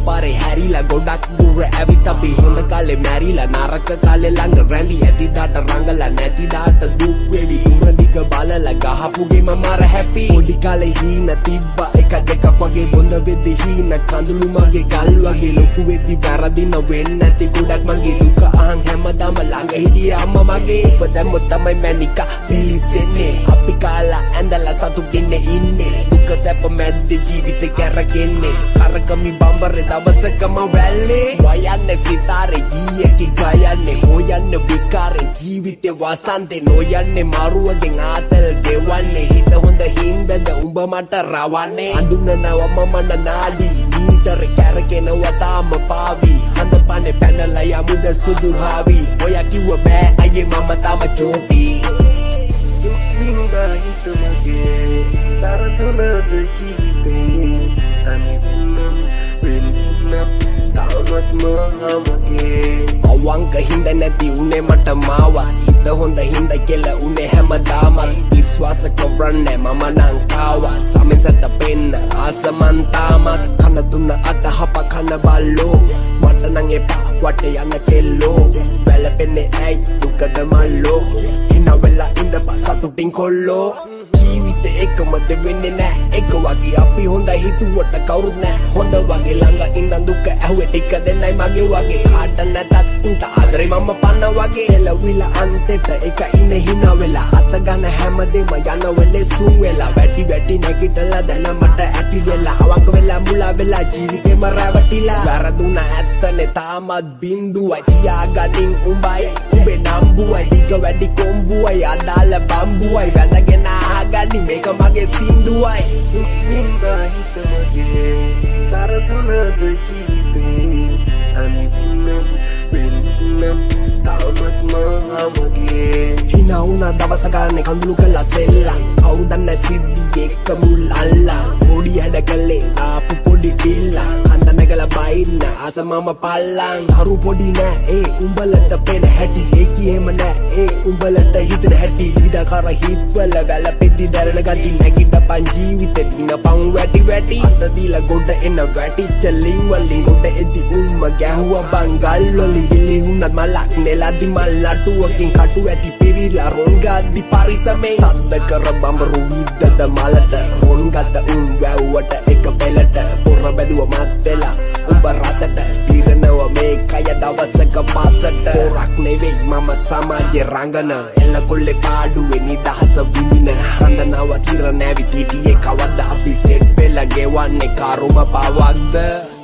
පාරේ හැරිලා ගොඩක් දුර ඇවිත් අපි හොඳ කාලේ මැරිලා නරක කාලේ ළඟ රැඳි ඇතිදාට රංගලා නැතිදාට දුක් වෙවි දුර දිග බලලා ගහපුගේ මම අර හැපි පොඩි කාලේ හීන තිබ්බා එක දෙකක් වගේ බොඳ වෙද්දි හීන කඳුළු මගේ ගල් වගේ ලොකු වෙද්දි වැරදින වෙන්නේ නැති ගොඩක් මගේ දුක අහන් හැමදාම ළඟ හිටියේ අම්මා මගේ ඔබ දැම්මොත් තමයි මැනිකා පිලිසෙන්නේ අපි කාලා ඇඳලා සතුටින් ඉන්නේ දුක සැප මැද්දේ ජීවිතේ කැරකෙන්නේ කරකමි බම්බරේ දවසකම වැල්ලේ වයන්නේ සිතාරේ ගියකි ගයන්නේ හොයන්නේ විකාරේ ජීවිතේ වසන්තේ නොයන්නේ මරුවගෙන් ආතල් ගෙවන්නේ හිත හොඳ හින්දද උඹ මට රවන්නේ අඳුනනවා මම නාඩි මීටර කැරකෙනවා තාම පාවි හඳ පනේ පැනලා යමුද සුදු හාවි ඔයා කිව්ව බෑ අයියේ මම තාම චෝටි දුක්වින්දා හිත මගේ පරදුනද ජීවිතේ තනි වෙන්නම් තාමත් මගේ අවංක හින්ද නැති උනේ මට මාවා හිත හොඳ හින්ද කියලා උනේ හැමදාම විශ්වාස කරන්නේ මම නම් කාවා සමෙන් සත පෙන්න ආසමන් තාමත් කන දුන්න අතහප කන බල්ලෝ මට නම් එපා වට යන කෙල්ලෝ බැලපෙන්නේ ඇයි දුකද මල්ලෝ හිනා වෙලා ඉඳප සතුටින් කොල්ලෝ ජීවිතේ එකම දෙවෙන්නේ නෑ එක වගේ අපි හොඳයි හිතුවට කවුරුත් නෑ හොඳ වගේ ළඟ ඉඳන් දුක ඇහුවේ ටික දෙන්නයි මගේ වගේ කාට නැතත් උන්ට ආදරේ මම පන්න වගේ එළවිලා අන්තෙට එක ඉන්නේ හිනා වෙලා අත ගන්න හැමදේම යන වෙලේ සුන් වෙලා වැටි නැගිටලා දැන මට ඇටි වෙලා අවංක වෙලා මුලා වෙලා ජීවිතේම රැවටිලා වැරදුන ඇත්තනේ තාමත් බින්දුවයි තියාගනින් උඹයි උඹේ නම්බුවයි දිග වැඩි කොම්බුවයි අදාළ බම්බුවයි වැඳගෙන ආගනි මේක මගේ සින්දුවයි දුක්වින්දා හිත මගේ වැරදුනද ජීවිතේ තනි වෙන්නම් තාමත් මගේ හිනා වුණා දවස ගන්න කඳුළු කළා සෙල්ලා කවුරුදන්න සිද්ධි එක්ක මුල් අල්ලා පොඩි හැඩ කළේ ආපු පොඩි පිල්ලා අඳ නැගලා බයින්න ආස මම පල්ලං දරු පොඩි නෑ ඒ උඹලට පෙන හැටි ඒ කියෙම නෑ ඒ උඹලට හිතන හැටි විවිධාකාර හිත්වල වැළපෙද්දි දැරෙන ගති නැගිටපන් ජීවිතේ දිනපන් වැටි අත දීලා ගොඩ එන වැටිච්ච ලින් වලින් ගොඩ එද්දි උම්ම ගැහුවා බංගල් වලින් ගිලි උන්නත් මලක් නෙලදි මල් නටුවකින් කටු ඇටි පිරිලා රොන්ගද්දි පරිසමේ සද්ද කර බඹරු විද්දද මලට රොන්ගත උන් වැව්වට එක පෙලට පොර බැදුව මත් වෙලා උඹ රසට පිරනව මේ කය දවසක පාසට පොරක් නෙවෙයි මම සමාජේ රංගන එල්ල කොල්ලේ පාඩුවේ නිදහස විඳින හඳනවා තිර නැවි හිටියේ කවද අපි සෙට් වෙලා ගෙවන්නේ කරුම පවක්ද